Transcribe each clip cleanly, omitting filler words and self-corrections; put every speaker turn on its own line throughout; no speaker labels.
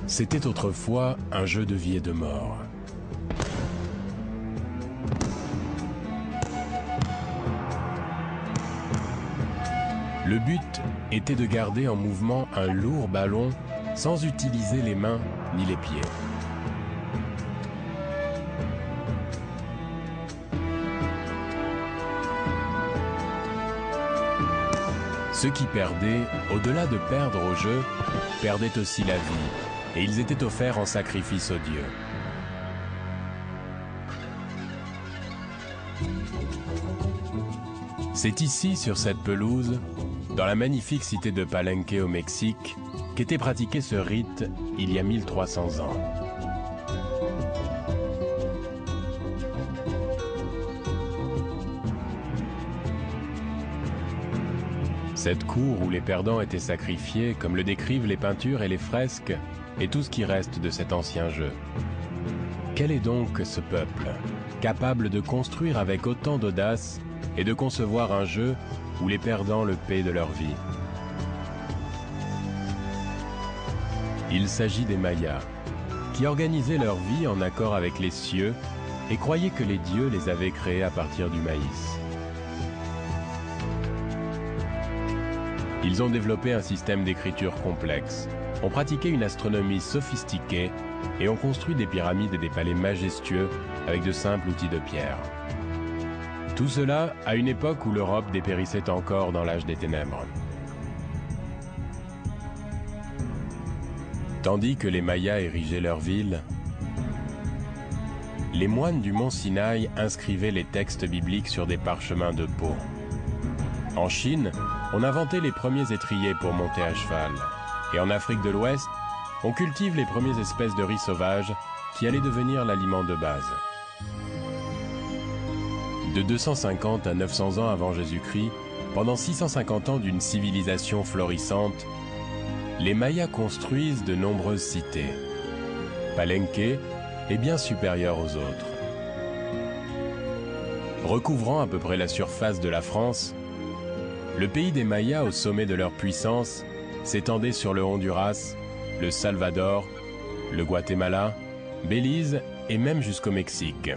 C'était autrefois un jeu de vie et de mort. Le but était de garder en mouvement un lourd ballon sans utiliser les mains ni les pieds. Ceux qui perdaient, au-delà de perdre au jeu, perdaient aussi la vie, et ils étaient offerts en sacrifice aux dieux. C'est ici, sur cette pelouse, dans la magnifique cité de Palenque au Mexique, qu'était pratiqué ce rite il y a 1300 ans. Cette cour où les perdants étaient sacrifiés, comme le décrivent les peintures et les fresques, est tout ce qui reste de cet ancien jeu. Quel est donc ce peuple, capable de construire avec autant d'audace et de concevoir un jeu où les perdants le paient de leur vie? Il s'agit des Mayas, qui organisaient leur vie en accord avec les cieux et croyaient que les dieux les avaient créés à partir du maïs. Ils ont développé un système d'écriture complexe, ont pratiqué une astronomie sophistiquée et ont construit des pyramides et des palais majestueux avec de simples outils de pierre. Tout cela à une époque où l'Europe dépérissait encore dans l'âge des ténèbres. Tandis que les Mayas érigeaient leur ville, les moines du mont Sinaï inscrivaient les textes bibliques sur des parchemins de peau. En Chine, on inventait les premiers étriers pour monter à cheval. Et en Afrique de l'Ouest, on cultive les premières espèces de riz sauvage qui allaient devenir l'aliment de base. De 250 à 900 ans avant Jésus-Christ, pendant 650 ans d'une civilisation florissante, les Mayas construisent de nombreuses cités. Palenque est bien supérieure aux autres. Recouvrant à peu près la surface de la France, le pays des Mayas, au sommet de leur puissance, s'étendait sur le Honduras, le Salvador, le Guatemala, Belize et même jusqu'au Mexique.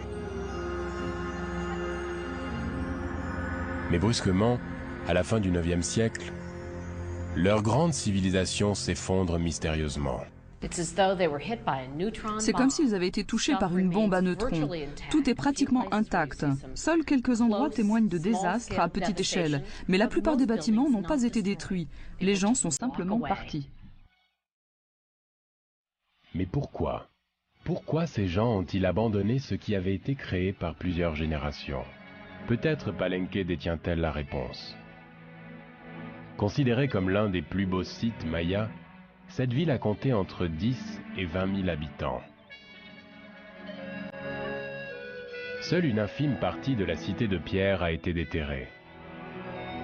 Mais brusquement, à la fin du IXe siècle, leur grande civilisation s'effondre mystérieusement.
C'est comme s'ils avaient été touchés par une bombe à neutrons. Tout est pratiquement intact. Seuls quelques endroits témoignent de désastres à petite échelle, mais la plupart des bâtiments n'ont pas été détruits. Les gens sont simplement partis.
Mais pourquoi? Pourquoi ces gens ont-ils abandonné ce qui avait été créé par plusieurs générations? Peut-être Palenque détient-elle la réponse. Considérée comme l'un des plus beaux sites mayas, cette ville a compté entre 10 et 20 000 habitants. Seule une infime partie de la cité de pierre a été déterrée.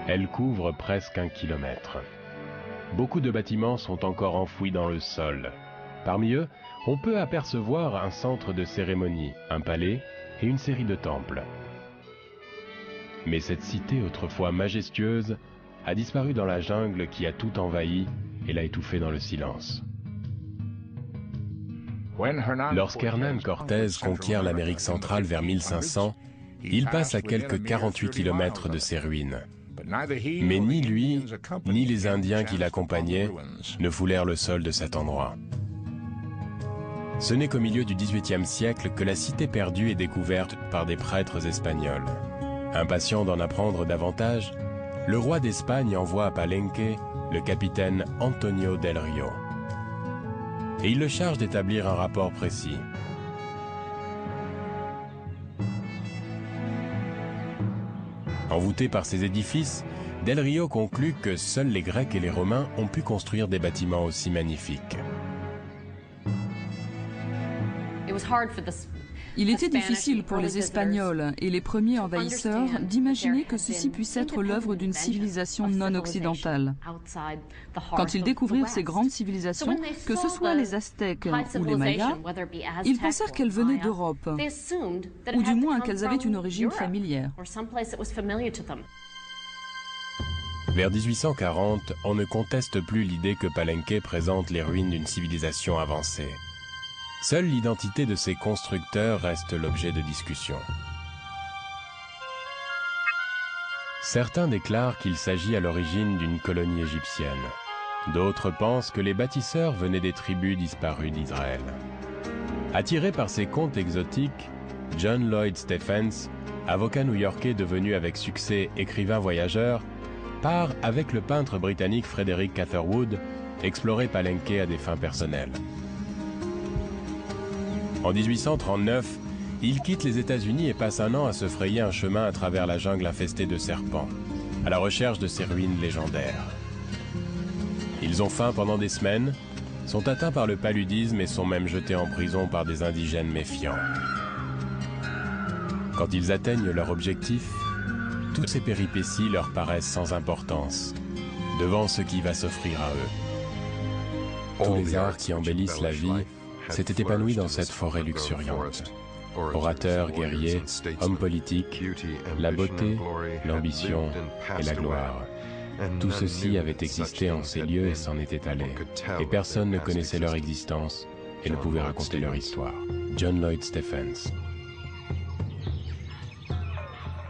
Elle couvre presque 1 kilomètre. Beaucoup de bâtiments sont encore enfouis dans le sol. Parmi eux, on peut apercevoir un centre de cérémonie, un palais et une série de temples. Mais cette cité autrefois majestueuse a disparu dans la jungle qui a tout envahi et l'a étouffé dans le silence. Lorsqu'Hernán Cortés conquiert l'Amérique centrale vers 1500, il passe à quelques 48 km de ses ruines. Mais ni lui, ni les Indiens qui l'accompagnaient ne foulèrent le sol de cet endroit. Ce n'est qu'au milieu du XVIIIe siècle que la cité perdue est découverte par des prêtres espagnols. Impatient d'en apprendre davantage, le roi d'Espagne envoie à Palenque le capitaine Antonio del Rio. Et il le charge d'établir un rapport précis. Envoûté par ces édifices, Del Rio conclut que seuls les Grecs et les Romains ont pu construire des bâtiments aussi magnifiques.
Il était difficile pour les Espagnols et les premiers envahisseurs d'imaginer que ceci puisse être l'œuvre d'une civilisation non occidentale. Quand ils découvrirent ces grandes civilisations, que ce soit les Aztèques ou les Mayas, ils pensèrent qu'elles venaient d'Europe, ou du moins qu'elles avaient une origine familière.
Vers 1840, on ne conteste plus l'idée que Palenque présente les ruines d'une civilisation avancée. Seule l'identité de ses constructeurs reste l'objet de discussion. Certains déclarent qu'il s'agit à l'origine d'une colonie égyptienne. D'autres pensent que les bâtisseurs venaient des tribus disparues d'Israël. Attiré par ces contes exotiques, John Lloyd Stephens, avocat new-yorkais devenu avec succès écrivain voyageur, part avec le peintre britannique Frederick Catherwood explorer Palenque à des fins personnelles. En 1839, il quitte les États-Unis et passe un an à se frayer un chemin à travers la jungle infestée de serpents, à la recherche de ces ruines légendaires. Ils ont faim pendant des semaines, sont atteints par le paludisme et sont même jetés en prison par des indigènes méfiants. Quand ils atteignent leur objectif, toutes ces péripéties leur paraissent sans importance, devant ce qui va s'offrir à eux. Tous les arts qui embellissent la vie s'étaient épanouis dans cette forêt luxuriante. Orateurs, guerriers, hommes politiques, la beauté, l'ambition et la gloire. Tout ceci avait existé en ces lieux et s'en était allé, et personne ne connaissait leur existence et ne pouvait raconter leur histoire. John Lloyd Stephens.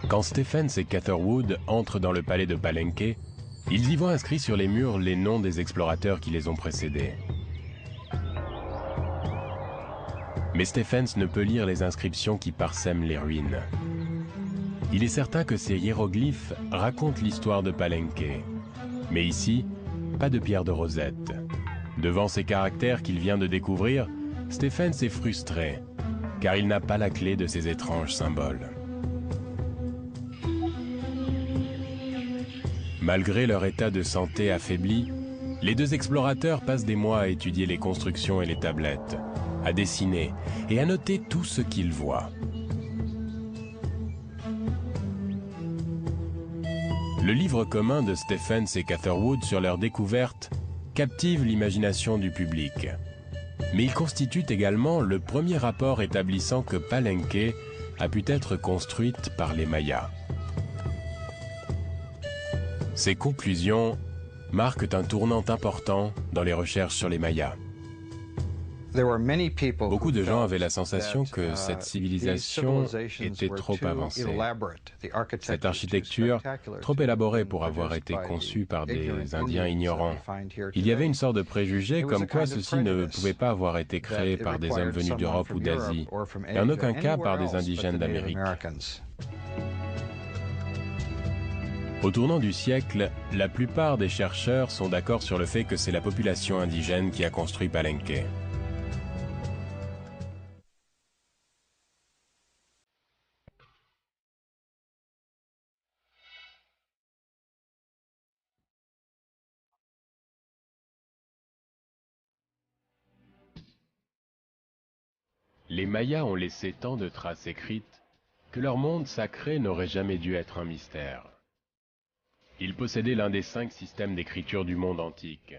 Quand Stephens et Catherwood entrent dans le palais de Palenque, ils y voient inscrits sur les murs les noms des explorateurs qui les ont précédés. Mais Stephens ne peut lire les inscriptions qui parsèment les ruines. Il est certain que ces hiéroglyphes racontent l'histoire de Palenque. Mais ici, pas de pierre de Rosette. Devant ces caractères qu'il vient de découvrir, Stephens est frustré, car il n'a pas la clé de ces étranges symboles. Malgré leur état de santé affaibli, les deux explorateurs passent des mois à étudier les constructions et les tablettes, à dessiner et à noter tout ce qu'ils voient. Le livre commun de Stephens et Catherwood sur leur découverte captive l'imagination du public. Mais il constitue également le premier rapport établissant que Palenque a pu être construite par les Mayas. Ces conclusions marquent un tournant important dans les recherches sur les Mayas. Beaucoup de gens avaient la sensation que cette civilisation était trop avancée. Cette architecture, trop élaborée pour avoir été conçue par des Indiens ignorants. Il y avait une sorte de préjugé comme quoi ceci ne pouvait pas avoir été créé par des hommes venus d'Europe ou d'Asie, et en aucun cas par des indigènes d'Amérique. Au tournant du siècle, la plupart des chercheurs sont d'accord sur le fait que c'est la population indigène qui a construit Palenque. Les Mayas ont laissé tant de traces écrites que leur monde sacré n'aurait jamais dû être un mystère. Ils possédaient l'un des 5 systèmes d'écriture du monde antique.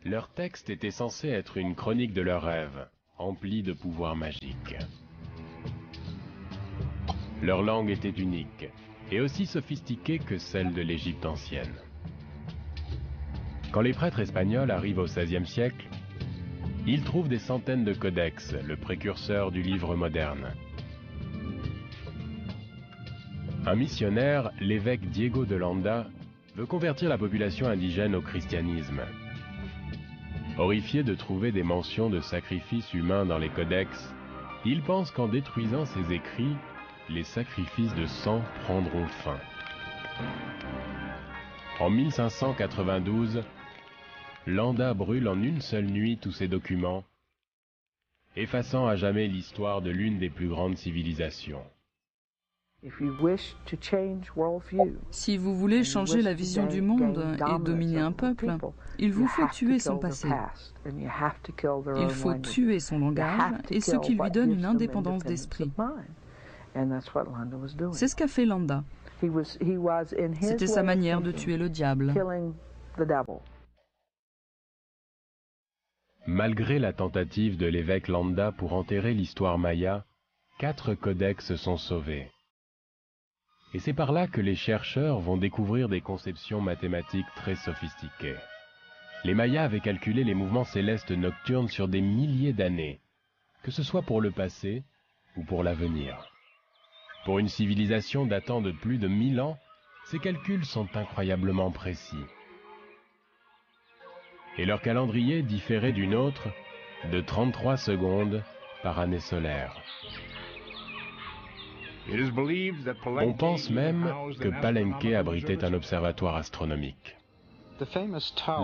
Leur texte était censé être une chronique de leurs rêves, emplie de pouvoirs magiques. Leur langue était unique, et aussi sophistiquée que celle de l'Égypte ancienne. Quand les prêtres espagnols arrivent au XVIe siècle, ils trouvent des centaines de codex, le précurseur du livre moderne. Un missionnaire, l'évêque Diego de Landa, veut convertir la population indigène au christianisme. Horrifié de trouver des mentions de sacrifices humains dans les codex, il pense qu'en détruisant ces écrits, les sacrifices de sang prendront fin. En 1592, Landa brûle en une seule nuit tous ces documents, effaçant à jamais l'histoire de l'une des plus grandes civilisations.
Si vous voulez changer la vision du monde et dominer un peuple, il vous faut tuer son passé. Il faut tuer son langage et ce qui lui donne une indépendance d'esprit. C'est ce qu'a fait Landa. C'était sa manière de tuer le diable.
Malgré la tentative de l'évêque Landa pour enterrer l'histoire maya, 4 codex sont sauvés. Et c'est par là que les chercheurs vont découvrir des conceptions mathématiques très sophistiquées. Les Mayas avaient calculé les mouvements célestes nocturnes sur des milliers d'années, que ce soit pour le passé ou pour l'avenir. Pour une civilisation datant de plus de 1000 ans, ces calculs sont incroyablement précis. Et leur calendrier différait d'une autre de 33 secondes par année solaire. On pense même que Palenque abritait un observatoire astronomique.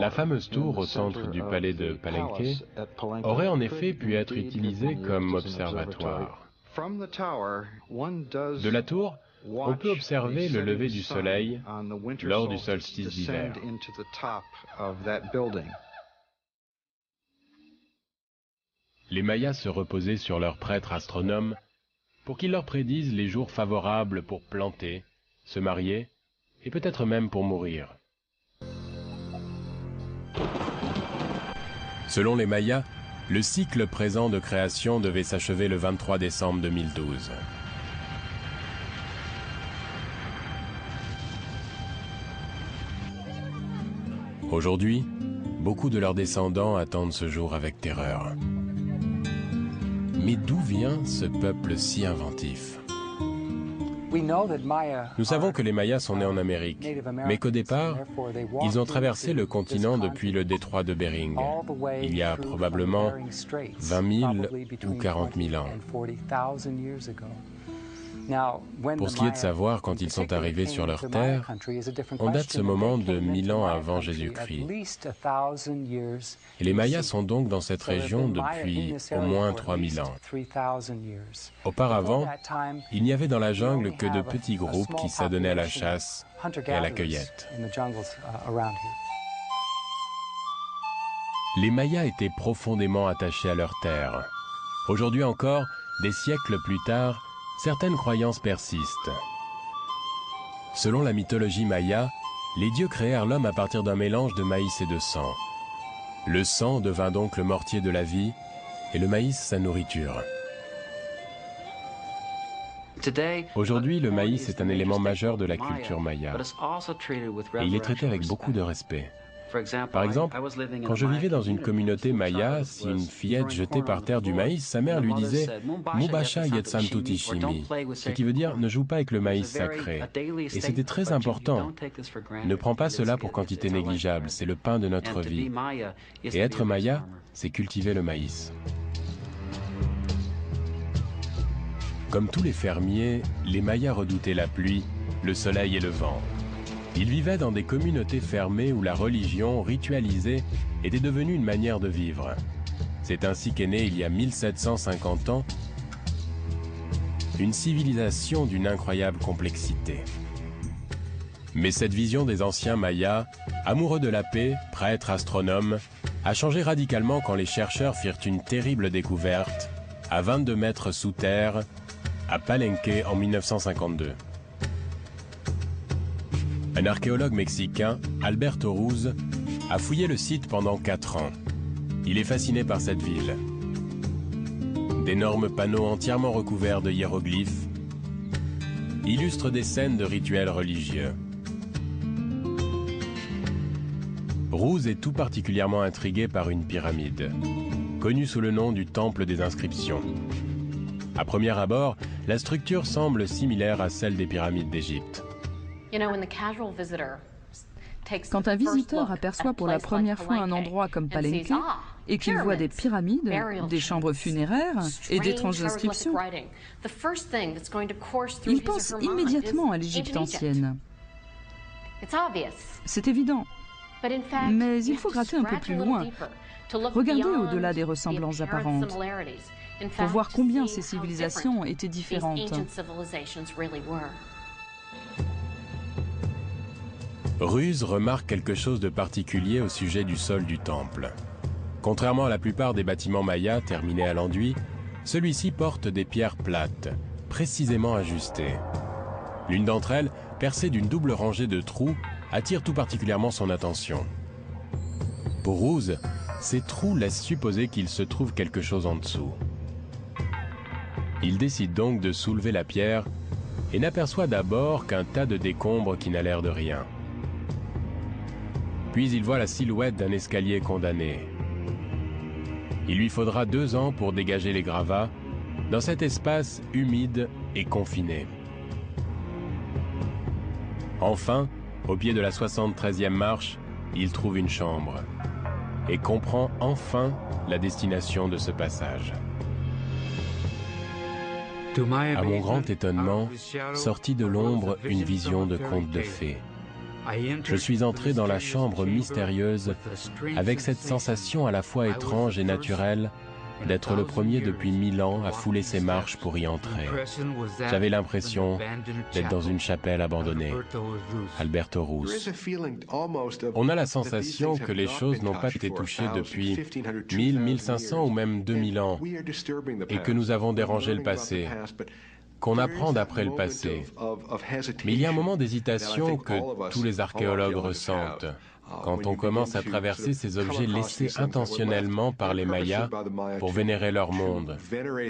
La fameuse tour au centre du palais de Palenque aurait en effet pu être utilisée comme observatoire. De la tour, on peut observer le lever du soleil lors du solstice d'hiver. Les Mayas se reposaient sur leurs prêtres astronomes pour qu'ils leur prédisent les jours favorables pour planter, se marier et peut-être même pour mourir. Selon les Mayas, le cycle présent de création devait s'achever le 23 décembre 2012. Aujourd'hui, beaucoup de leurs descendants attendent ce jour avec terreur. Mais d'où vient ce peuple si inventif? Nous savons que les Mayas sont nés en Amérique, mais qu'au départ, ils ont traversé le continent depuis le détroit de Bering, il y a probablement 20 000 ou 40 000 ans. Pour ce qui est de savoir quand ils sont arrivés sur leur terre, on date ce moment de 1000 ans avant Jésus-Christ. Et les Mayas sont donc dans cette région depuis au moins 3000 ans. Auparavant, il n'y avait dans la jungle que de petits groupes qui s'adonnaient à la chasse et à la cueillette. Les Mayas étaient profondément attachés à leur terre. Aujourd'hui encore, des siècles plus tard, certaines croyances persistent. Selon la mythologie maya, les dieux créèrent l'homme à partir d'un mélange de maïs et de sang. Le sang devint donc le mortier de la vie et le maïs sa nourriture. Aujourd'hui, le maïs est un élément majeur de la culture maya et il est traité avec beaucoup de respect. Par exemple, quand je vivais dans une communauté maya, si une fillette jetait par terre du maïs, sa mère lui disait « Mubasha yetsantutishimi », ce qui veut dire « ne joue pas avec le maïs sacré ». Et c'était très important. Ne prends pas cela pour quantité négligeable, c'est le pain de notre vie. Et être maya, c'est cultiver le maïs. Comme tous les fermiers, les Mayas redoutaient la pluie, le soleil et le vent. Ils vivaient dans des communautés fermées où la religion, ritualisée, était devenue une manière de vivre. C'est ainsi qu'est née, il y a 1750 ans, une civilisation d'une incroyable complexité. Mais cette vision des anciens Mayas, amoureux de la paix, prêtres, astronomes, a changé radicalement quand les chercheurs firent une terrible découverte, à 22 mètres sous terre, à Palenque en 1952. Un archéologue mexicain, Alberto Ruz, a fouillé le site pendant 4 ans. Il est fasciné par cette ville. D'énormes panneaux entièrement recouverts de hiéroglyphes illustrent des scènes de rituels religieux. Ruz est tout particulièrement intrigué par une pyramide, connue sous le nom du Temple des Inscriptions. À premier abord, la structure semble similaire à celle des pyramides d'Égypte.
Quand un visiteur aperçoit pour la première fois un endroit comme Palenque et qu'il voit des pyramides, des chambres funéraires et d'étranges inscriptions, il pense immédiatement à l'Égypte ancienne. C'est évident, mais il faut gratter un peu plus loin, regarder au-delà des ressemblances apparentes, pour voir combien ces civilisations étaient différentes.
Ruz remarque quelque chose de particulier au sujet du sol du temple. Contrairement à la plupart des bâtiments mayas terminés à l'enduit, celui-ci porte des pierres plates, précisément ajustées. L'une d'entre elles, percée d'une double rangée de trous, attire tout particulièrement son attention. Pour Ruz, ces trous laissent supposer qu'il se trouve quelque chose en dessous. Il décide donc de soulever la pierre et n'aperçoit d'abord qu'un tas de décombres qui n'a l'air de rien. Puis il voit la silhouette d'un escalier condamné. Il lui faudra 2 ans pour dégager les gravats dans cet espace humide et confiné. Enfin, au pied de la 73e marche, il trouve une chambre et comprend enfin la destination de ce passage. À mon grand étonnement, sortit de l'ombre une vision de conte de fées. Je suis entré dans la chambre mystérieuse avec cette sensation à la fois étrange et naturelle d'être le premier depuis 1000 ans à fouler ses marches pour y entrer. J'avais l'impression d'être dans une chapelle abandonnée. Alberto Ruz. On a la sensation que les choses n'ont pas été touchées depuis 1000, 1500 ou même 2000 ans et que nous avons dérangé le passé, qu'on apprend d'après le passé. Mais il y a un moment d'hésitation que tous les archéologues ressentent quand on commence à traverser ces objets laissés intentionnellement par les Mayas pour vénérer leur monde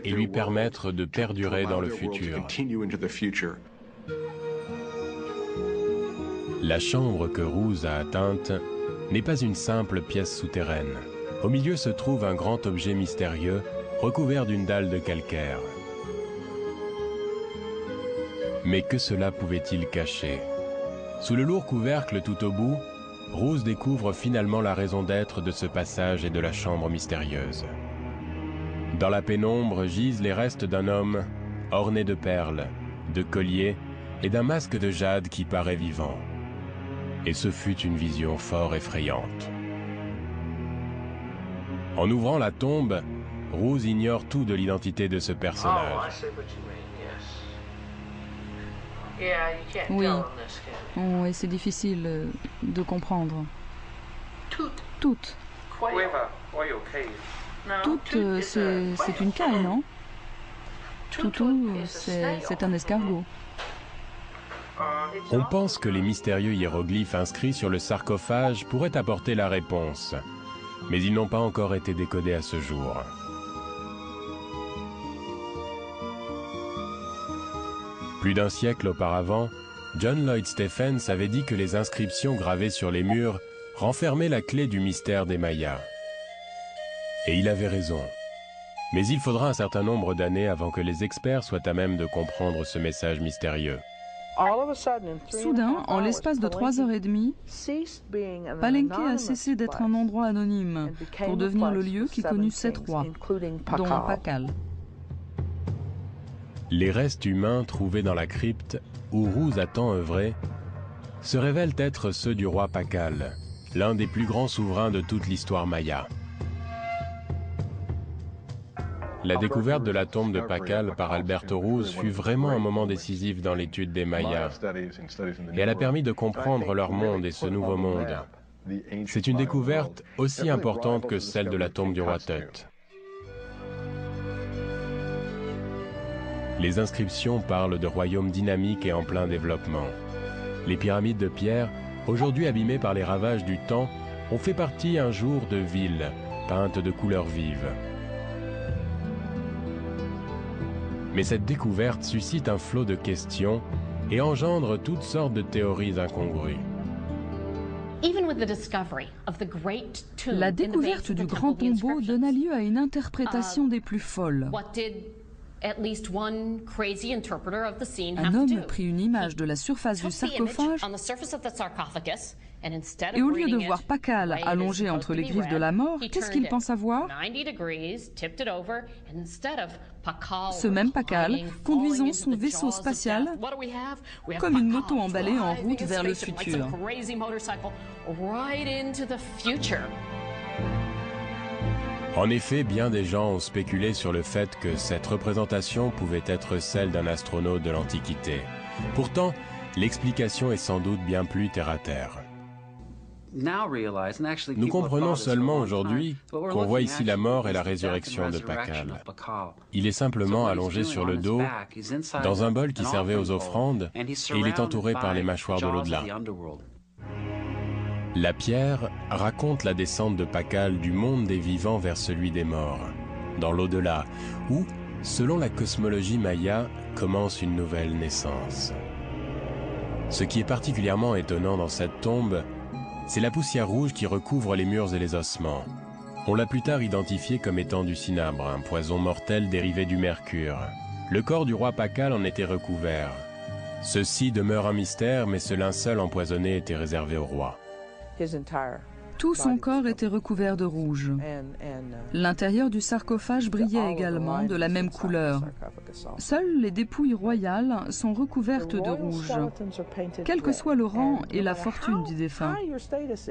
et lui permettre de perdurer dans le futur. La chambre que Ruz a atteinte n'est pas une simple pièce souterraine. Au milieu se trouve un grand objet mystérieux recouvert d'une dalle de calcaire. Mais que cela pouvait-il cacher? Sous le lourd couvercle tout au bout, Ruz découvre finalement la raison d'être de ce passage et de la chambre mystérieuse. Dans la pénombre gisent les restes d'un homme orné de perles, de colliers et d'un masque de jade qui paraît vivant. Et ce fut une vision fort effrayante. En ouvrant la tombe, Ruz ignore tout de l'identité de ce personnage.
Oui, oui, c'est difficile de comprendre. Toutes. Toutes, c'est une caille, non? Toutou, c'est un escargot.
On pense que les mystérieux hiéroglyphes inscrits sur le sarcophage pourraient apporter la réponse, mais ils n'ont pas encore été décodés à ce jour. Plus d'un siècle auparavant, John Lloyd Stephens avait dit que les inscriptions gravées sur les murs renfermaient la clé du mystère des Mayas. Et il avait raison. Mais il faudra un certain nombre d'années avant que les experts soient à même de comprendre ce message mystérieux.
Soudain, en l'espace de 3h30, Palenque a cessé d'être un endroit anonyme pour devenir le lieu qui connut 7 rois, dont Pakal.
Les restes humains trouvés dans la crypte où Ruz a tant œuvré se révèlent être ceux du roi Pakal, l'un des plus grands souverains de toute l'histoire maya. La découverte de la tombe de Pakal par Alberto Ruz fut vraiment un moment décisif dans l'étude des Mayas, et elle a permis de comprendre leur monde et ce nouveau monde. C'est une découverte aussi importante que celle de la tombe du roi Tut. Les inscriptions parlent de royaumes dynamiques et en plein développement. Les pyramides de pierre, aujourd'hui abîmées par les ravages du temps, ont fait partie un jour de villes, peintes de couleurs vives. Mais cette découverte suscite un flot de questions et engendre toutes sortes de théories incongrues.
La découverte du grand tombeau donna lieu à une interprétation des plus folles. Un homme prit une image de la surface du sarcophage et au lieu de voir Pakal allongé entre les griffes de la mort, qu'est-ce qu'il pense voir? Ce même Pakal conduisant son vaisseau spatial comme une moto emballée en route vers le futur.
En effet, bien des gens ont spéculé sur le fait que cette représentation pouvait être celle d'un astronaute de l'Antiquité. Pourtant, l'explication est sans doute bien plus terre-à-terre. Nous comprenons seulement aujourd'hui qu'on voit ici la mort et la résurrection de Pakal. Il est simplement allongé sur le dos, dans un bol qui servait aux offrandes, et il est entouré par les mâchoires de l'au-delà. La pierre raconte la descente de Pakal du monde des vivants vers celui des morts, dans l'au-delà, où, Selon la cosmologie maya, commence une nouvelle naissance. Ce qui est particulièrement étonnant dans cette tombe, c'est la poussière rouge qui recouvre les murs et les ossements. On l'a plus tard identifié comme étant du cinabre, un poison mortel dérivé du mercure. Le corps du roi Pakal en était recouvert. Ceci demeure un mystère, mais ce linceul empoisonné était réservé au roi.
Tout son corps était recouvert de rouge. L'intérieur du sarcophage brillait également de la même couleur. Seules les dépouilles royales sont recouvertes de rouge. Quel que soit le rang et la fortune du défunt,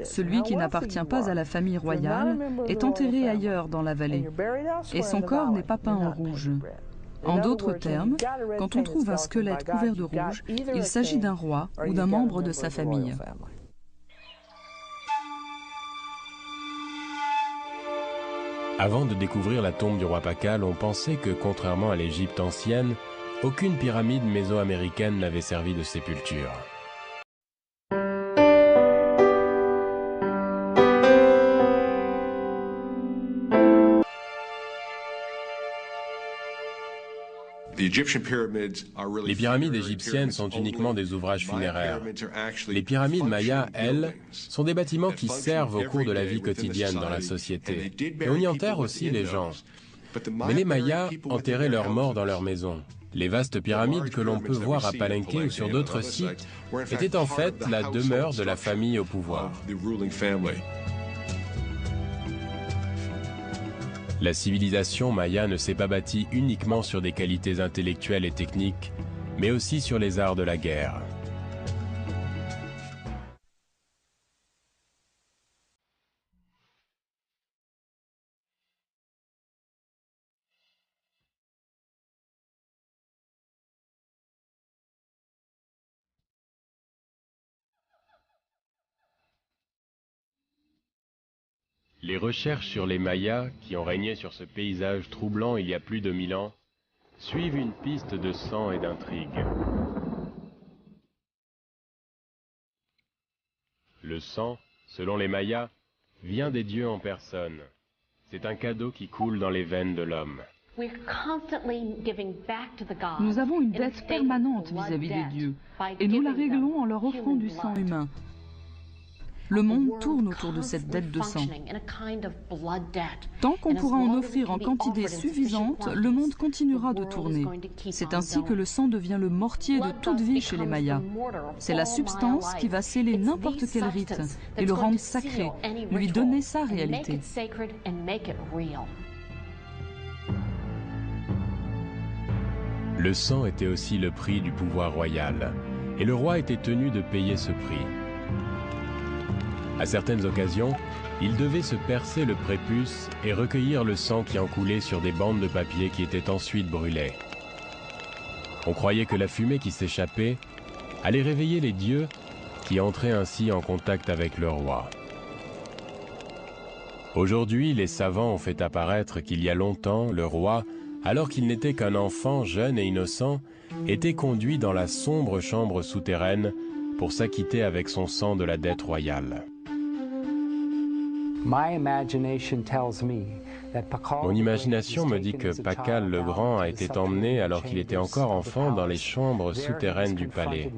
celui qui n'appartient pas à la famille royale est enterré ailleurs dans la vallée, et son corps n'est pas peint en rouge. En d'autres termes, quand on trouve un squelette couvert de rouge, il s'agit d'un roi ou d'un membre de sa famille.
Avant de découvrir la tombe du roi Pakal, on pensait que, contrairement à l'Égypte ancienne, aucune pyramide mésoaméricaine n'avait servi de sépulture. Les pyramides égyptiennes sont uniquement des ouvrages funéraires. Les pyramides mayas, elles, sont des bâtiments qui servent au cours de la vie quotidienne dans la société. Et on y enterre aussi les gens. Mais les mayas enterraient leurs morts dans leur maison. Les vastes pyramides que l'on peut voir à Palenque ou sur d'autres sites étaient en fait la demeure de la famille au pouvoir. La civilisation maya ne s'est pas bâtie uniquement sur des qualités intellectuelles et techniques, mais aussi sur les arts de la guerre. Les recherches sur les Mayas, qui ont régné sur ce paysage troublant il y a plus de 1000 ans, suivent une piste de sang et d'intrigue. Le sang, selon les Mayas, vient des dieux en personne. C'est un cadeau qui coule dans les veines de l'homme.
Nous avons une dette permanente vis-à-vis des dieux, et nous la réglons en leur offrant du sang humain. Le monde tourne autour de cette dette de sang. Tant qu'on pourra en offrir en quantité suffisante, le monde continuera de tourner. C'est ainsi que le sang devient le mortier de toute vie chez les Mayas. C'est la substance qui va sceller n'importe quel rite et le rendre sacré, lui donner sa réalité.
Le sang était aussi le prix du pouvoir royal, et le roi était tenu de payer ce prix. À certaines occasions, il devait se percer le prépuce et recueillir le sang qui en coulait sur des bandes de papier qui étaient ensuite brûlées. On croyait que la fumée qui s'échappait allait réveiller les dieux qui entraient ainsi en contact avec le roi. Aujourd'hui, les savants ont fait apparaître qu'il y a longtemps, le roi, alors qu'il n'était qu'un enfant jeune et innocent, était conduit dans la sombre chambre souterraine pour s'acquitter avec son sang de la dette royale. Mon imagination me dit que Pakal le Grand a été emmené alors qu'il était encore enfant dans les chambres souterraines du palais.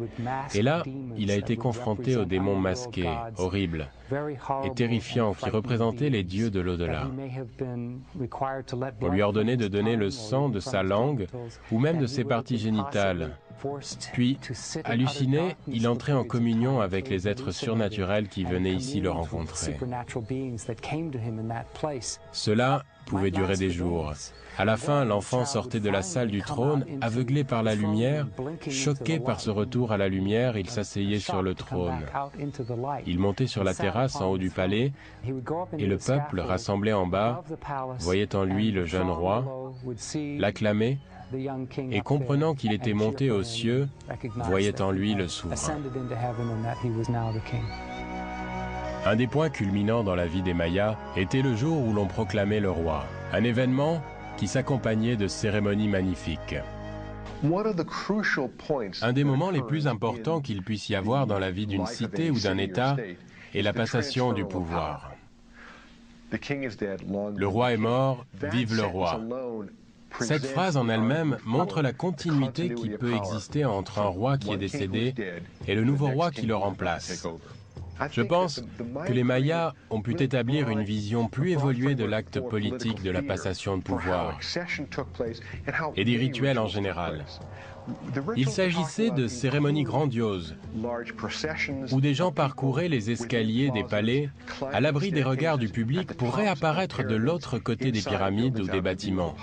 Et là, il a été confronté aux démons masqués, horribles et terrifiants qui représentaient les dieux de l'au-delà. On lui ordonnait de donner le sang de sa langue ou même de ses parties génitales. Puis, halluciné, il entrait en communion avec les êtres surnaturels qui venaient ici le rencontrer. Cela pouvait durer des jours. À la fin, l'enfant sortait de la salle du trône, aveuglé par la lumière, choqué par ce retour à la lumière, il s'asseyait sur le trône. Il montait sur la terrasse en haut du palais, et le peuple, rassemblé en bas, voyait en lui le jeune roi, l'acclamait, et comprenant qu'il était monté aux cieux, voyait en lui le souverain. Un des points culminants dans la vie des Mayas était le jour où l'on proclamait le roi, un événement qui s'accompagnait de cérémonies magnifiques. Un des moments les plus importants qu'il puisse y avoir dans la vie d'une cité ou d'un État est la passation du pouvoir. Le roi est mort, vive le roi. Cette phrase en elle-même montre la continuité qui peut exister entre un roi qui est décédé et le nouveau roi qui le remplace. Je pense que les Mayas ont pu établir une vision plus évoluée de l'acte politique de la passation de pouvoir et des rituels en général. Il s'agissait de cérémonies grandioses où des gens parcouraient les escaliers des palais à l'abri des regards du public pour réapparaître de l'autre côté des pyramides ou des bâtiments.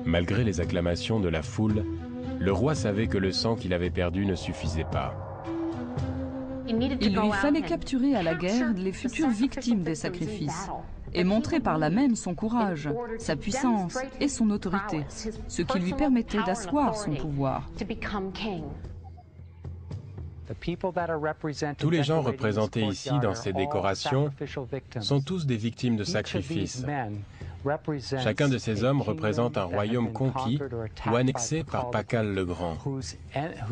Malgré les acclamations de la foule, le roi savait que le sang qu'il avait perdu ne suffisait pas.
Il lui fallait capturer à la guerre les futures victimes des sacrifices et montrer par là même son courage, sa puissance et son autorité, ce qui lui permettait d'asseoir son pouvoir.
Tous les gens représentés ici dans ces décorations sont tous des victimes de sacrifices. Chacun de ces hommes représente un royaume conquis ou annexé par Pakal le Grand.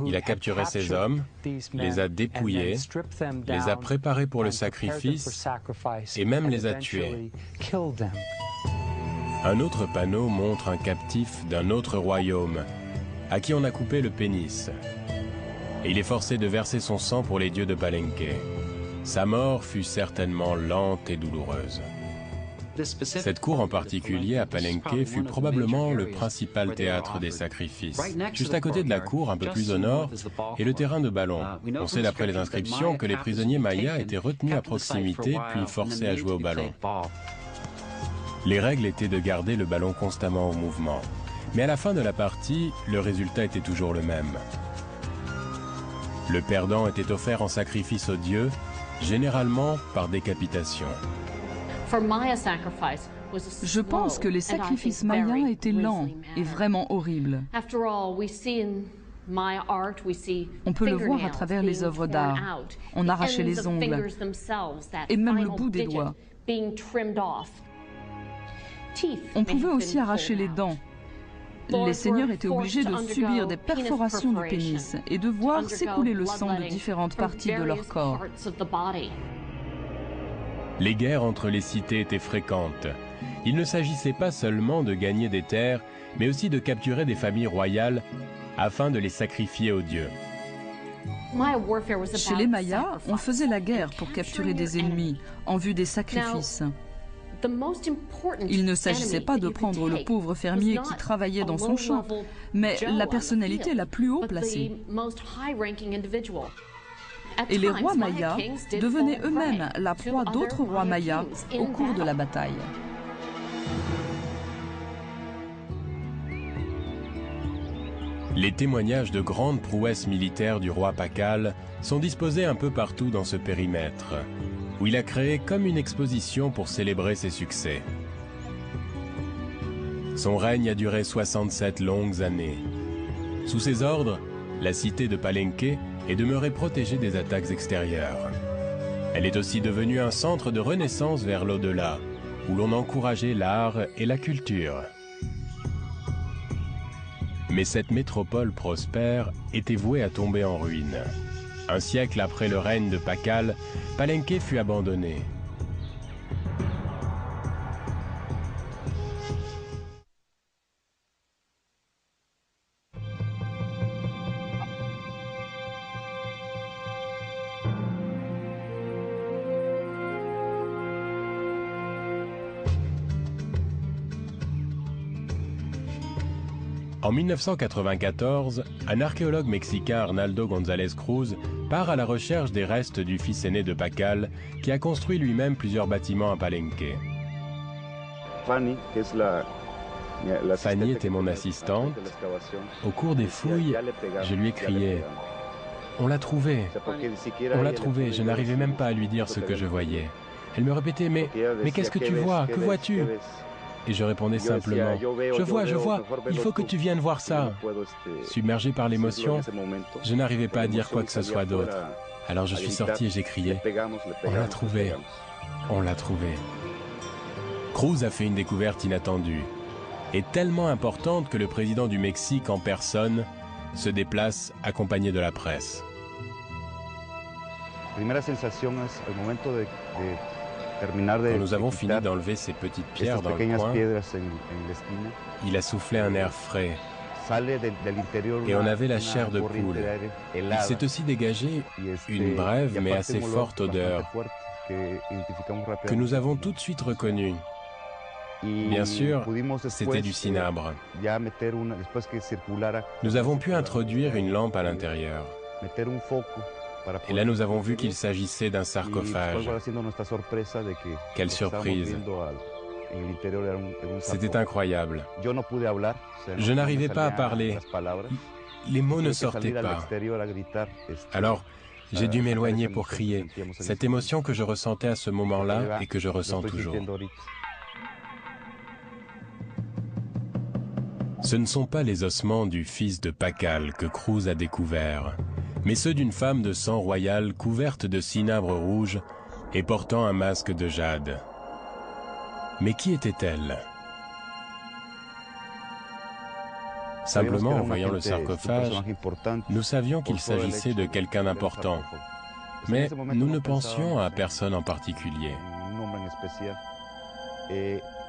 Il a capturé ces hommes, les a dépouillés, les a préparés pour le sacrifice et même les a tués. Un autre panneau montre un captif d'un autre royaume, à qui on a coupé le pénis. Et il est forcé de verser son sang pour les dieux de Palenque. Sa mort fut certainement lente et douloureuse. Cette cour en particulier à Palenque fut probablement le principal théâtre des sacrifices. Juste à côté de la cour, un peu plus au nord, est le terrain de ballon. On sait d'après les inscriptions que les prisonniers mayas étaient retenus à proximité puis forcés à jouer au ballon. Les règles étaient de garder le ballon constamment en mouvement. Mais à la fin de la partie, le résultat était toujours le même. Le perdant était offert en sacrifice aux dieux, généralement par décapitation.
Je pense que les sacrifices mayas étaient lents et vraiment horribles. On peut le voir à travers les œuvres d'art. On arrachait les ongles et même le bout des doigts. On pouvait aussi arracher les dents. Les seigneurs étaient obligés de subir des perforations du pénis et de voir s'écouler le sang de différentes parties de leur corps.
Les guerres entre les cités étaient fréquentes. Il ne s'agissait pas seulement de gagner des terres, mais aussi de capturer des familles royales afin de les sacrifier aux dieux.
Chez les Mayas, on faisait la guerre pour capturer des ennemis en vue des sacrifices. Il ne s'agissait pas de prendre le pauvre fermier qui travaillait dans son champ, mais la personnalité la plus haut placée. Et les rois mayas devenaient eux-mêmes la proie d'autres rois mayas au cours de la bataille.
Les témoignages de grandes prouesses militaires du roi Pakal sont disposés un peu partout dans ce périmètre, où il a créé comme une exposition pour célébrer ses succès. Son règne a duré 67 longues années. Sous ses ordres, la cité de Palenque est demeurée protégée des attaques extérieures. Elle est aussi devenue un centre de renaissance vers l'au-delà, où l'on encourageait l'art et la culture. Mais cette métropole prospère était vouée à tomber en ruine. Un siècle après le règne de Pakal, Palenque fut abandonnée. En 1994, un archéologue mexicain, Arnaldo González Cruz, part à la recherche des restes du fils aîné de Pakal, qui a construit lui-même plusieurs bâtiments à Palenque. Fanny était mon assistante. Au cours des fouilles, je lui ai crié « On l'a trouvé, on l'a trouvé ». Je n'arrivais même pas à lui dire ce que je voyais. Elle me répétait « Mais qu'est-ce que tu vois? Que vois-tu » Et je répondais simplement « Je vois, il faut que tu viennes voir ça ». Submergé par l'émotion, je n'arrivais pas à dire quoi que ce soit d'autre. Alors je suis sorti et j'ai crié « On l'a trouvé, on l'a trouvé ». Cruz a fait une découverte inattendue et tellement importante que le président du Mexique en personne se déplace accompagné de la presse. Quand nous avons fini d'enlever ces petites pierres dans le coin, il a soufflé un air frais et on avait la chair de poule. Il s'est aussi dégagé une brève mais assez forte odeur que nous avons tout de suite reconnue. Bien sûr, c'était du cinabre. Nous avons pu introduire une lampe à l'intérieur. Et là, nous avons vu qu'il s'agissait d'un sarcophage. Quelle surprise! C'était incroyable. Je n'arrivais pas à parler. Les mots ne sortaient pas. Alors, j'ai dû m'éloigner pour crier. Cette émotion que je ressentais à ce moment-là et que je ressens toujours. Ce ne sont pas les ossements du fils de Pacal que Cruz a découverts, mais ceux d'une femme de sang royal couverte de cinabre rouge et portant un masque de jade. Mais qui était-elle? Simplement, en voyant le sarcophage, nous savions qu'il s'agissait de quelqu'un d'important, mais nous ne pensions à personne en particulier.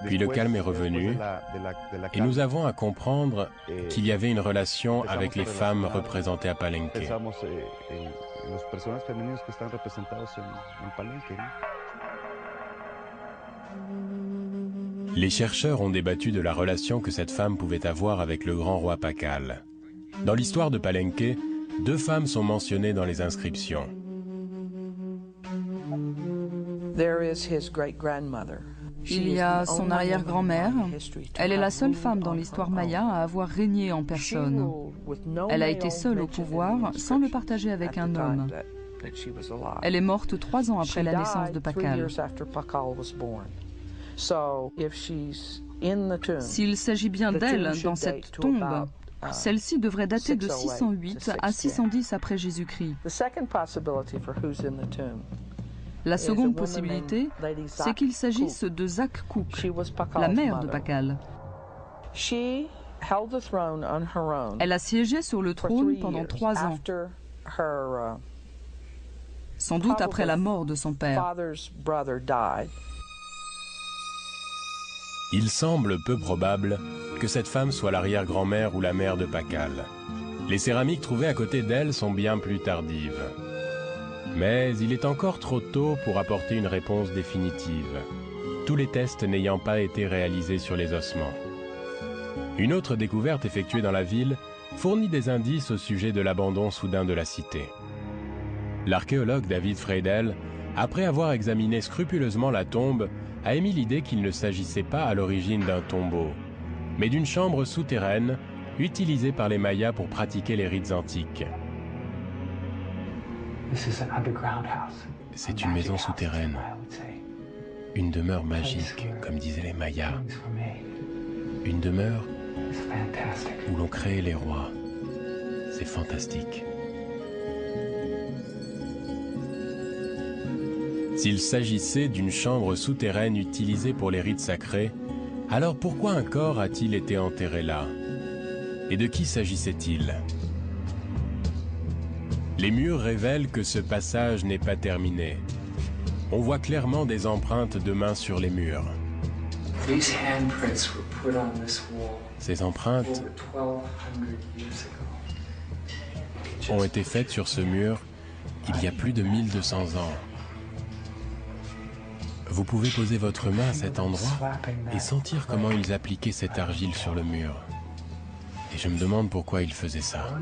Puis le calme est revenu et nous avons à comprendre qu'il y avait une relation avec les femmes représentées à Palenque. Les chercheurs ont débattu de la relation que cette femme pouvait avoir avec le grand roi Pacal. Dans l'histoire de Palenque, 2 femmes sont mentionnées dans les inscriptions.
Il y a son arrière-grand-mère. Elle est la seule femme dans l'histoire maya à avoir régné en personne. Elle a été seule au pouvoir sans le partager avec un homme. Elle est morte 3 ans après la naissance de Pacal. S'il s'agit bien d'elle dans cette tombe, celle-ci devrait dater de 608 à 610 après Jésus-Christ. La seconde possibilité, c'est qu'il s'agisse de Zak Cook, la mère de Pacal. Elle a siégé sur le trône pendant 3 ans, sans doute après la mort de son père.
Il semble peu probable que cette femme soit l'arrière-grand-mère ou la mère de Pacal. Les céramiques trouvées à côté d'elle sont bien plus tardives. Mais il est encore trop tôt pour apporter une réponse définitive, tous les tests n'ayant pas été réalisés sur les ossements. Une autre découverte effectuée dans la ville fournit des indices au sujet de l'abandon soudain de la cité. L'archéologue David Freidel, après avoir examiné scrupuleusement la tombe, a émis l'idée qu'il ne s'agissait pas à l'origine d'un tombeau, mais d'une chambre souterraine utilisée par les Mayas pour pratiquer les rites antiques. C'est une maison souterraine, une demeure magique, comme disaient les Mayas. Une demeure où l'on crée les rois. C'est fantastique. S'il s'agissait d'une chambre souterraine utilisée pour les rites sacrés, alors pourquoi un corps a-t-il été enterré là? Et de qui s'agissait-il? Les murs révèlent que ce passage n'est pas terminé. On voit clairement des empreintes de mains sur les murs. Ces empreintes ont été faites sur ce mur il y a plus de 1200 ans. Vous pouvez poser votre main à cet endroit et sentir comment ils appliquaient cette argile sur le mur. Et je me demande pourquoi ils faisaient ça.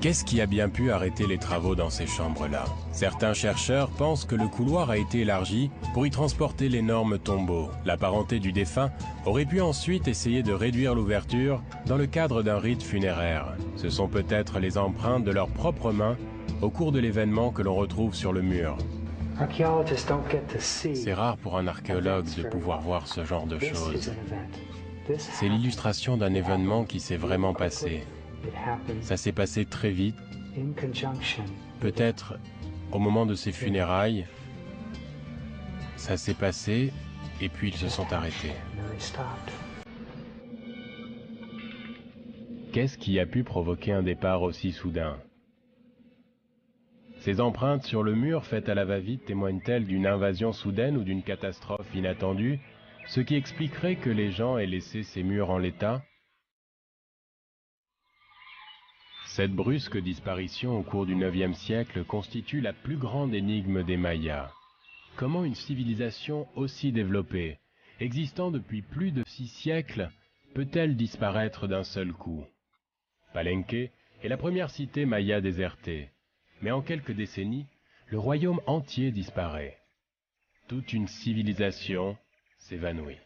Qu'est-ce qui a bien pu arrêter les travaux dans ces chambres-là? Certains chercheurs pensent que le couloir a été élargi pour y transporter l'énorme tombeau. La parenté du défunt aurait pu ensuite essayer de réduire l'ouverture dans le cadre d'un rite funéraire. Ce sont peut-être les empreintes de leurs propres mains au cours de l'événement que l'on retrouve sur le mur. C'est rare pour un archéologue de pouvoir voir ce genre de choses. C'est l'illustration d'un événement qui s'est vraiment passé. Ça s'est passé très vite, peut-être au moment de ses funérailles, ça s'est passé et puis ils se sont arrêtés. Qu'est-ce qui a pu provoquer un départ aussi soudain? Ces empreintes sur le mur faites à la va-vite témoignent-elles d'une invasion soudaine ou d'une catastrophe inattendue, ce qui expliquerait que les gens aient laissé ces murs en l'état? Cette brusque disparition au cours du IXe siècle constitue la plus grande énigme des Mayas. Comment une civilisation aussi développée, existant depuis plus de 6 siècles, peut-elle disparaître d'un seul coup? Palenque est la première cité maya désertée, mais en quelques décennies, le royaume entier disparaît. Toute une civilisation s'évanouit.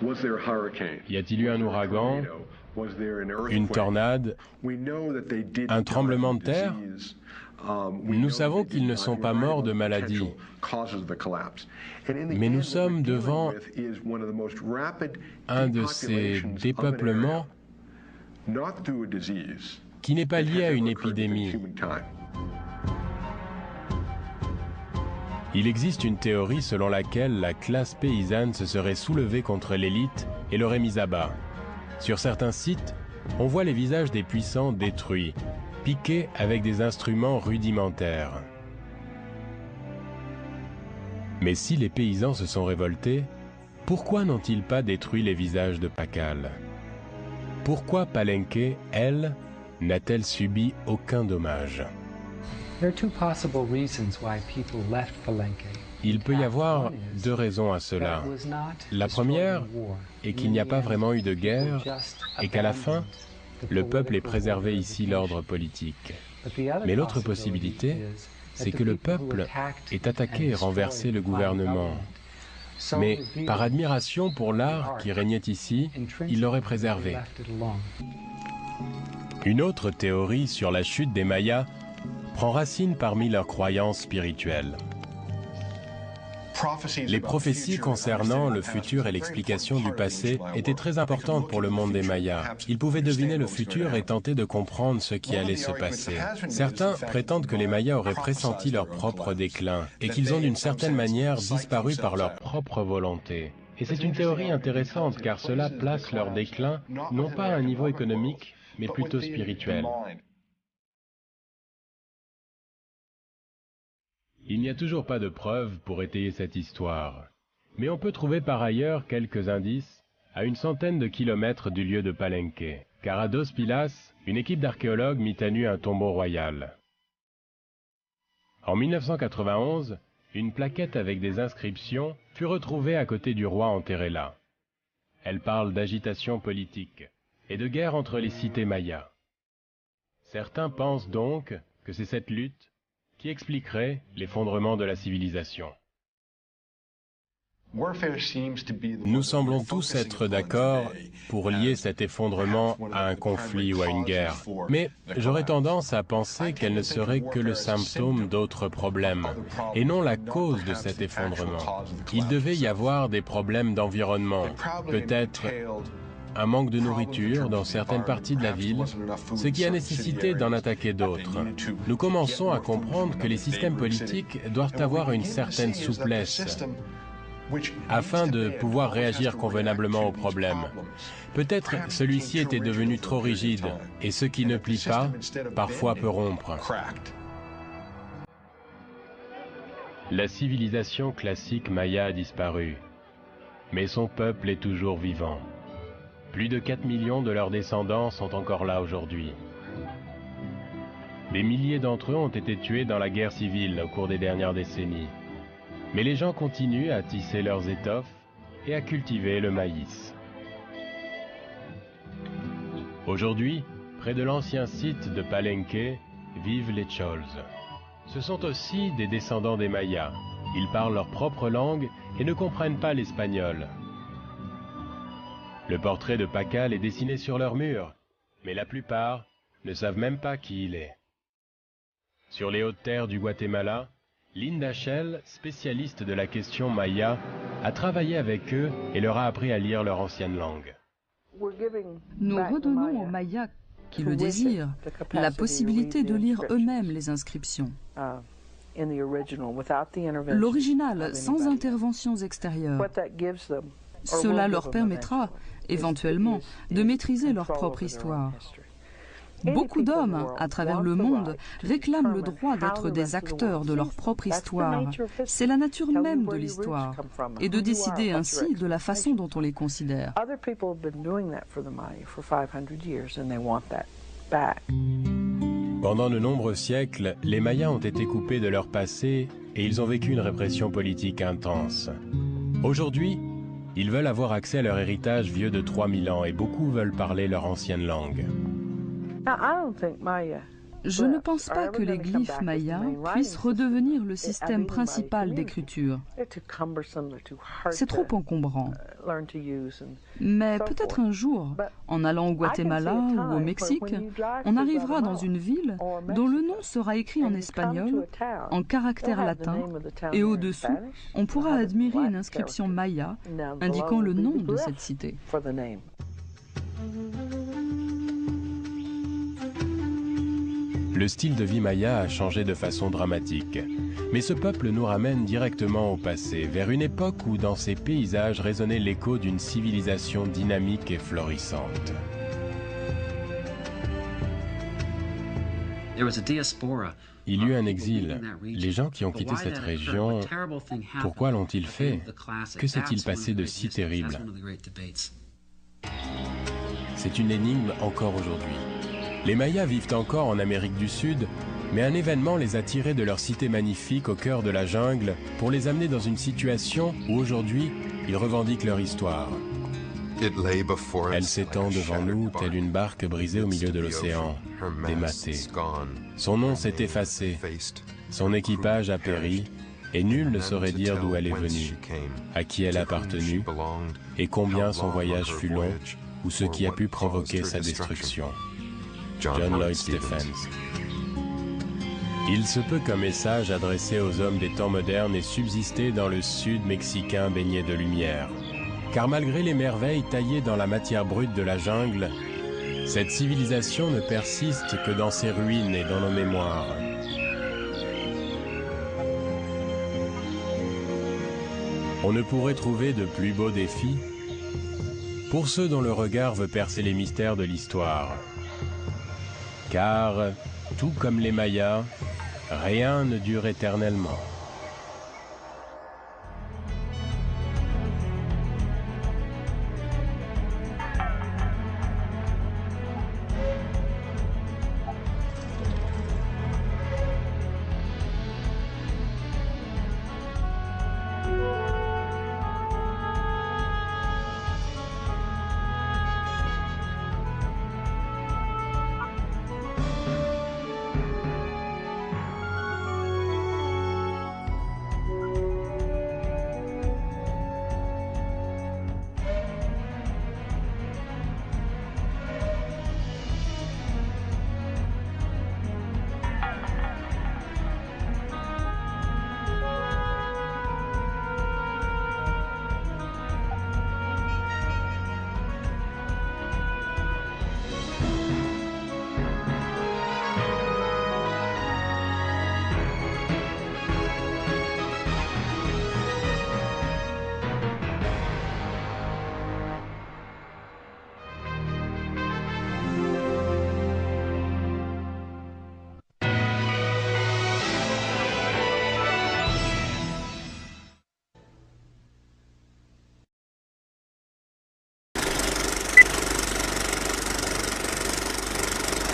Y a-t-il eu un ouragan, une tornade, un tremblement de terre? Nous savons qu'ils ne sont pas morts de maladie, mais nous sommes devant un de ces dépeuplements qui n'est pas lié à une épidémie. Il existe une théorie selon laquelle la classe paysanne se serait soulevée contre l'élite et l'aurait mise à bas. Sur certains sites, on voit les visages des puissants détruits, piqués avec des instruments rudimentaires. Mais si les paysans se sont révoltés, pourquoi n'ont-ils pas détruit les visages de Pakal? Pourquoi Palenque, elle, n'a-t-elle subi aucun dommage? Il peut y avoir 2 raisons à cela. La première est qu'il n'y a pas vraiment eu de guerre et qu'à la fin, le peuple ait préservé ici l'ordre politique. Mais l'autre possibilité, c'est que le peuple ait attaqué et renversé le gouvernement. Mais par admiration pour l'art qui régnait ici, il l'aurait préservé. Une autre théorie sur la chute des Mayas prend racine parmi leurs croyances spirituelles. Les prophéties concernant le futur et l'explication du passé étaient très importantes pour le monde des Mayas. Ils pouvaient deviner le futur et tenter de comprendre ce qui allait se passer. Certains prétendent que les Mayas auraient pressenti leur propre déclin et qu'ils ont d'une certaine manière disparu par leur propre volonté. Et c'est une théorie intéressante car cela place leur déclin non pas à un niveau économique, mais plutôt spirituel. Il n'y a toujours pas de preuves pour étayer cette histoire, mais on peut trouver par ailleurs quelques indices à une centaine de kilomètres du lieu de Palenque, car à Dos Pilas, une équipe d'archéologues mit à nu un tombeau royal. En 1991, une plaquette avec des inscriptions fut retrouvée à côté du roi enterré là. Elle parle d'agitation politique et de guerre entre les cités mayas. Certains pensent donc que c'est cette lutte qui expliquerait l'effondrement de la civilisation. Nous semblons tous être d'accord pour lier cet effondrement à un conflit ou à une guerre, mais j'aurais tendance à penser qu'elle ne serait que le symptôme d'autres problèmes, et non la cause de cet effondrement. Il devait y avoir des problèmes d'environnement, peut-être un manque de nourriture dans certaines parties de la ville, ce qui a nécessité d'en attaquer d'autres. Nous commençons à comprendre que les systèmes politiques doivent avoir une certaine souplesse afin de pouvoir réagir convenablement aux problèmes. Peut-être celui-ci était devenu trop rigide, et ce qui ne plie pas, parfois peut rompre. La civilisation classique maya a disparu, mais son peuple est toujours vivant. Plus de 4 millions de leurs descendants sont encore là aujourd'hui. Des milliers d'entre eux ont été tués dans la guerre civile au cours des dernières décennies. Mais les gens continuent à tisser leurs étoffes et à cultiver le maïs. Aujourd'hui, près de l'ancien site de Palenque, vivent les Chols. Ce sont aussi des descendants des Mayas. Ils parlent leur propre langue et ne comprennent pas l'espagnol. Le portrait de Pakal est dessiné sur leur mur, mais la plupart ne savent même pas qui il est. Sur les hautes terres du Guatemala, Linda Shell, spécialiste de la question maya, a travaillé avec eux et leur a appris à lire leur ancienne langue.
Nous redonnons aux Mayas qui le désirent la possibilité de lire eux-mêmes les inscriptions. L'original, sans interventions extérieures. Cela leur permettra, éventuellement, de maîtriser leur propre histoire. Beaucoup d'hommes, à travers le monde, réclament le droit d'être des acteurs de leur propre histoire. C'est la nature même de l'histoire, et de décider ainsi de la façon dont on les considère.
Pendant de nombreux siècles, les Mayas ont été coupés de leur passé et ils ont vécu une répression politique intense. Aujourd'hui, ils veulent avoir accès à leur héritage vieux de 3000 ans et beaucoup veulent parler leur ancienne langue.
Je ne pense pas que les glyphes mayas puissent redevenir le système principal d'écriture. C'est trop encombrant. Mais peut-être un jour, en allant au Guatemala ou au Mexique, on arrivera dans une ville dont le nom sera écrit en espagnol, en caractères latins, et au-dessous, on pourra admirer une inscription maya indiquant le nom de cette cité.
Le style de vie maya a changé de façon dramatique. Mais ce peuple nous ramène directement au passé, vers une époque où dans ces paysages résonnait l'écho d'une civilisation dynamique et florissante. Il y eut un exil. Les gens qui ont quitté cette région, pourquoi l'ont-ils fait? Que s'est-il passé de si terrible? C'est une énigme encore aujourd'hui. Les Mayas vivent encore en Amérique du Sud, mais un événement les a tirés de leur cité magnifique au cœur de la jungle pour les amener dans une situation où aujourd'hui, ils revendiquent leur histoire. Elle s'étend devant nous telle une barque brisée au milieu de l'océan, dématée. Son nom s'est effacé, son équipage a péri, et nul ne saurait dire d'où elle est venue, à qui elle a appartenu, et combien son voyage fut long, ou ce qui a pu provoquer sa destruction. John Lloyd Stephens. Il se peut qu'un message adressé aux hommes des temps modernes ait subsisté dans le sud mexicain baigné de lumière. Car malgré les merveilles taillées dans la matière brute de la jungle, cette civilisation ne persiste que dans ses ruines et dans nos mémoires. On ne pourrait trouver de plus beau défi pour ceux dont le regard veut percer les mystères de l'histoire. Car, tout comme les Mayas, rien ne dure éternellement.